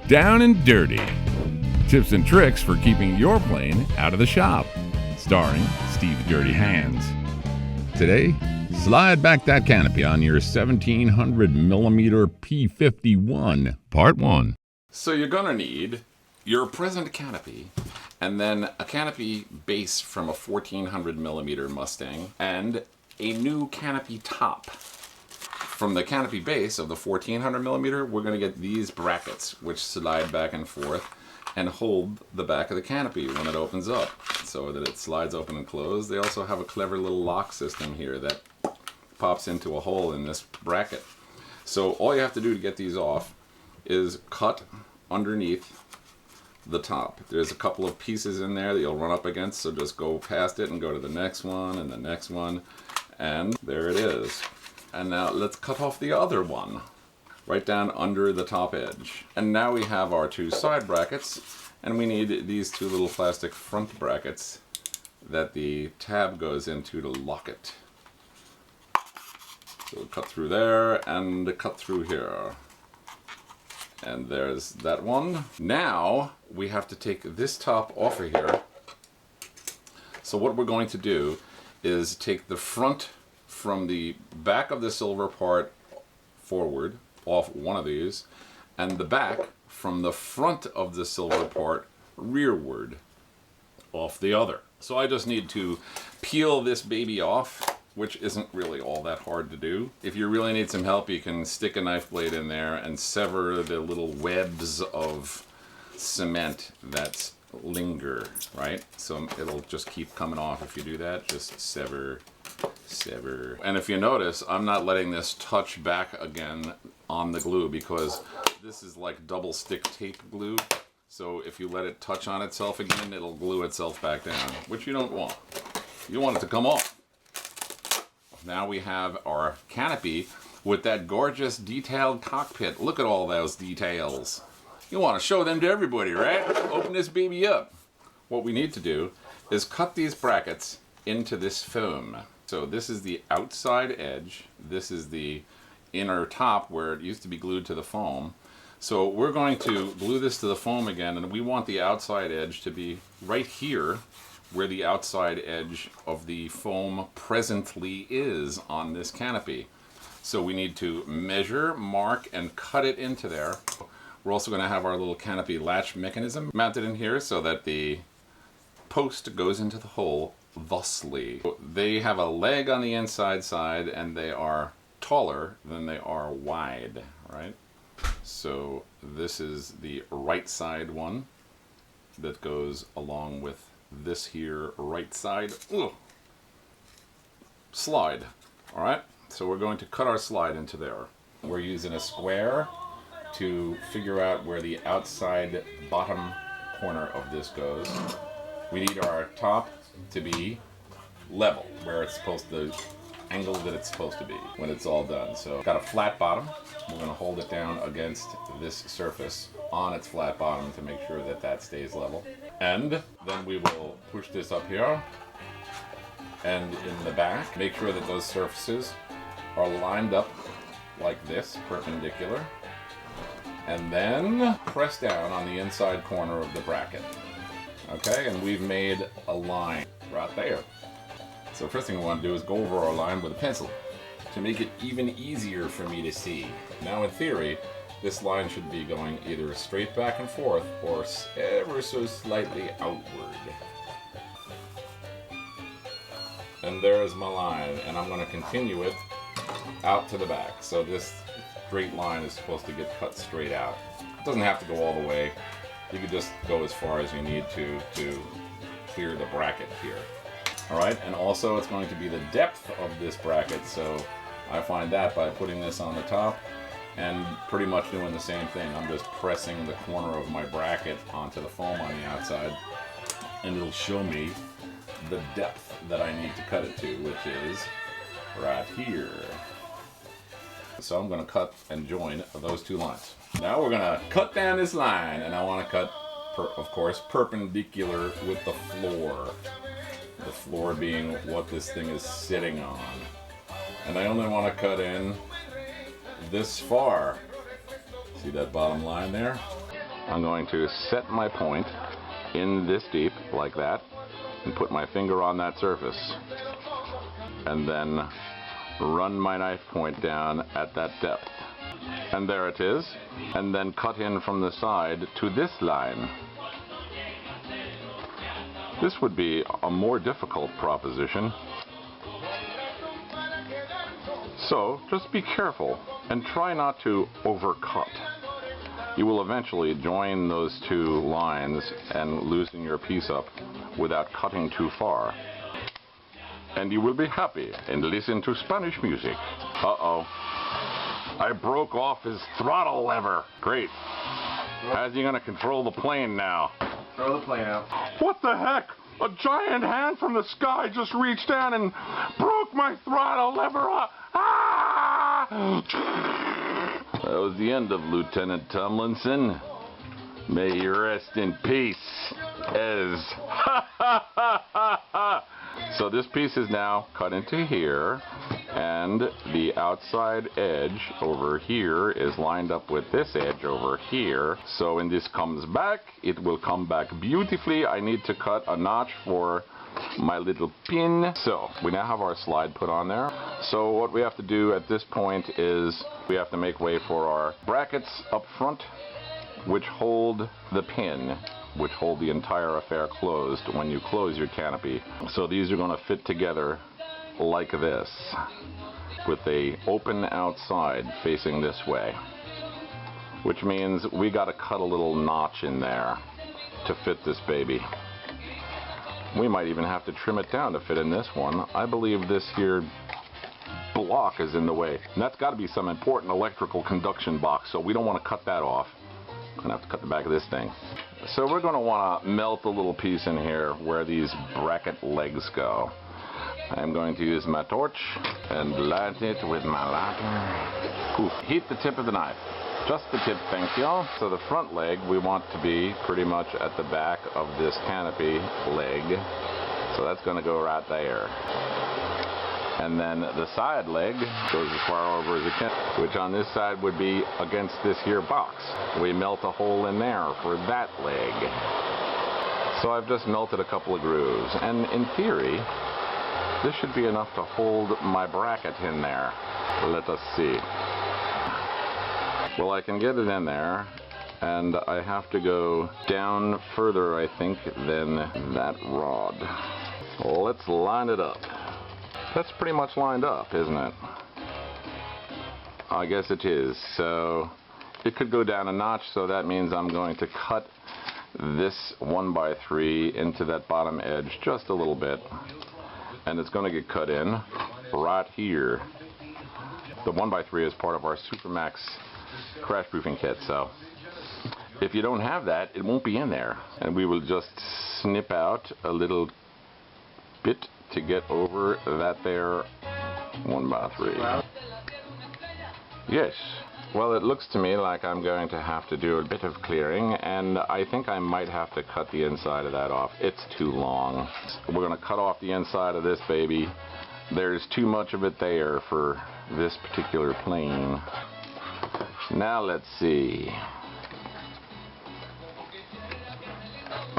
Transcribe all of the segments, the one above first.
Down and Dirty. Tips and tricks for keeping your plane out of the shop. Starring Steve Dirty Hands. Today, slide back that canopy on your 1700 millimeter P51, Part 1. So you're going to need your present canopy, and then a canopy base from a 1400 millimeter Mustang, and a new canopy top. From the canopy base of the 1400 millimeter, we're going to get these brackets, which slide back and forth and hold the back of the canopy when it opens up, so that it slides open and closed. They also have a clever little lock system here that pops into a hole in this bracket. So all you have to do to get these off is cut underneath the top. There's a couple of pieces in there that you'll run up against, so just go past it and go to the next one and the next one, and there it is. And now let's cut off the other one, right down under the top edge. And now we have our two side brackets, and we need these two little plastic front brackets that the tab goes into to lock it. So we'll cut through there and cut through here. And there's that one. Now we have to take this top off of here. So what we're going to do is take the front from the back of the silver part forward off one of these, and the back from the front of the silver part rearward off the other. So I just need to peel this baby off, which isn't really all that hard to do. If you really need some help, you can stick a knife blade in there and sever the little webs of cement that linger, right? So it'll just keep coming off if you do that. Just sever. And if you notice, I'm not letting this touch back again on the glue, because this is like double stick tape glue. So if you let it touch on itself again, it'll glue itself back down, which you don't want. You want it to come off. Now we have our canopy with that gorgeous detailed cockpit. Look at all those details. You want to show them to everybody, right? Open this baby up. What we need to do is cut these brackets into this foam. So this is the outside edge. This is the inner top where it used to be glued to the foam. So we're going to glue this to the foam again, and we want the outside edge to be right here where the outside edge of the foam presently is on this canopy. So we need to measure, mark, and cut it into there. We're also going to have our little canopy latch mechanism mounted in here so that the post goes into the hole thusly. They have a leg on the inside side, and they are taller than they are wide, right? So this is the right side one that goes along with this here right side. Ugh. Slide. All right, so we're going to cut our slide into there. We're using a square to figure out where the outside bottom corner of this goes. We need our top to be level, where it's supposed to, angle that it's supposed to be when it's all done. So got a flat bottom. We're going to hold it down against this surface on its flat bottom to make sure that that stays level. And then we will push this up here, and in the back, make sure that those surfaces are lined up like this, perpendicular, and then press down on the inside corner of the bracket. Okay, and we've made a line right there. So first thing we want to do is go over our line with a pencil to make it even easier for me to see. Now in theory, this line should be going either straight back and forth or ever so slightly outward. And there's my line, and I'm going to continue it out to the back. So this straight line is supposed to get cut straight out. It doesn't have to go all the way. You can just go as far as you need to clear the bracket here. All right, and also it's going to be the depth of this bracket, so I find that by putting this on the top and pretty much doing the same thing. I'm just pressing the corner of my bracket onto the foam on the outside, and it'll show me the depth that I need to cut it to, which is right here. So I'm going to cut and join those two lines. Now we're going to cut down this line, and I want to cut, of course, perpendicular with the floor. The floor being what this thing is sitting on. And I only want to cut in this far. See that bottom line there? I'm going to set my point in this deep, like that, and put my finger on that surface. And then run my knife point down at that depth. And there it is. And then cut in from the side to this line. This would be a more difficult proposition. So just be careful and try not to overcut. You will eventually join those two lines and loosen your piece up without cutting too far. And you will be happy and listen to Spanish music. Uh-oh. I broke off his throttle lever. Great. How's he gonna control the plane now? Throw the plane out. What the heck? A giant hand from the sky just reached down and broke my throttle lever up. Ah! That was the end of Lieutenant Tomlinson. May you rest in peace. So this piece is now cut into here, and the outside edge over here is lined up with this edge over here. So when this comes back, it will come back beautifully. I need to cut a notch for my little pin. So we now have our slide put on there. So what we have to do at this point is we have to make way for our brackets up front, which hold the pin, which hold the entire affair closed when you close your canopy. So these are going to fit together like this, with a open outside facing this way, which means we got to cut a little notch in there to fit this baby. We might even have to trim it down to fit in this one. I believe this here block is in the way, and that's got to be some important electrical conduction box, so we don't want to cut that off. I'm gonna have to cut the back of this thing. So we're going to want to melt a little piece in here where these bracket legs go. I'm going to use my torch and light it with my lighter. Oof. Heat the tip of the knife. Just the tip, thank you. So the front leg we want to be pretty much at the back of this canopy leg. So that's going to go right there. And then the side leg goes as far over as it can, which on this side would be against this here box. We melt a hole in there for that leg. So I've just melted a couple of grooves, and in theory, this should be enough to hold my bracket in there. Let us see. Well, I can get it in there, and I have to go down further, I think, than that rod. Let's line it up. That's pretty much lined up, isn't it? I guess it is. So it could go down a notch, so that means I'm going to cut this 1x3 into that bottom edge just a little bit, and it's going to get cut in right here. The 1x3 is part of our Supermax crash proofing kit, so if you don't have that, it won't be in there, and we will just snip out a little bit to get over that there 1x3. Yes. Well, it looks to me like I'm going to have to do a bit of clearing, and I think I might have to cut the inside of that off. It's too long. We're going to cut off the inside of this baby. There's too much of it there for this particular plane. Now let's see.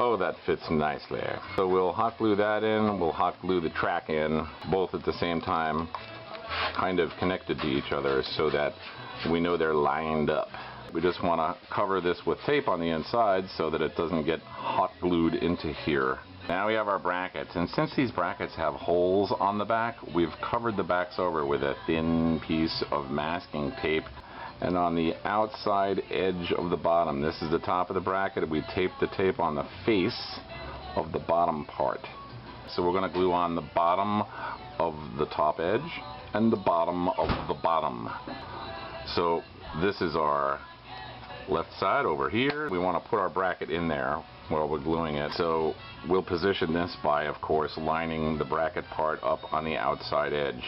Oh, that fits nicely. So we'll hot glue that in, we'll hot glue the track in, both at the same time, kind of connected to each other so that we know they're lined up. We just want to cover this with tape on the inside so that it doesn't get hot glued into here. Now we have our brackets, and since these brackets have holes on the back, we've covered the backs over with a thin piece of masking tape. And on the outside edge of the bottom, this is the top of the bracket, we tape the tape on the face of the bottom part. So we're going to glue on the bottom of the top edge and the bottom of the bottom. So this is our left side over here. We want to put our bracket in there while we're gluing it. So we'll position this by, of course, lining the bracket part up on the outside edge.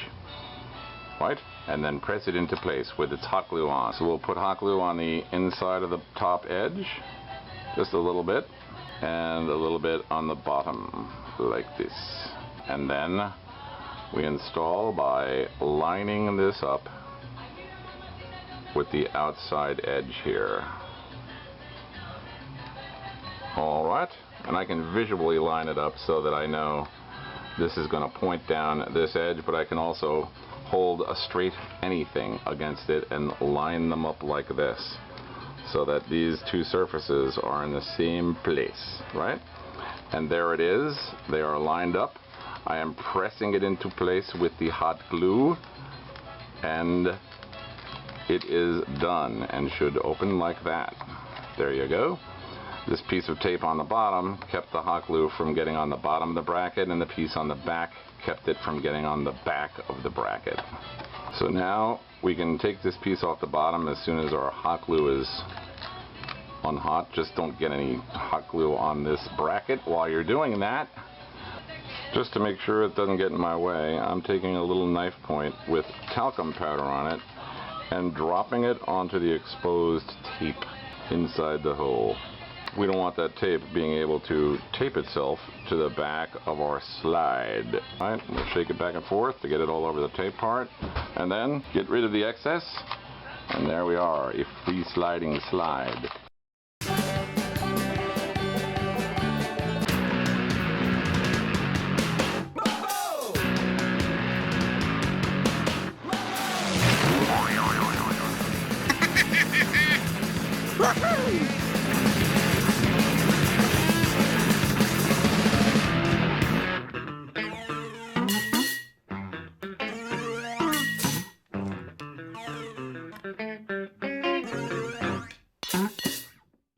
Right? And then press it into place with its hot glue on. So we'll put hot glue on the inside of the top edge, just a little bit, and a little bit on the bottom, like this. And then we install by lining this up with the outside edge here. Alright, and I can visually line it up so that I know this is going to point down this edge, but I can also hold a straight anything against it and line them up like this so that these two surfaces are in the same place, right? And there it is. They are lined up. I am pressing it into place with the hot glue, and it is done and should open like that. There you go. This piece of tape on the bottom kept the hot glue from getting on the bottom of the bracket, and the piece on the back kept it from getting on the back of the bracket. So now we can take this piece off the bottom as soon as our hot glue is unhot. Just don't get any hot glue on this bracket while you're doing that. Just to make sure it doesn't get in my way, I'm taking a little knife point with talcum powder on it and dropping it onto the exposed tape inside the hole. We don't want that tape being able to tape itself to the back of our slide. Alright, we'll shake it back and forth to get it all over the tape part, and then get rid of the excess, and there we are, a free sliding slide.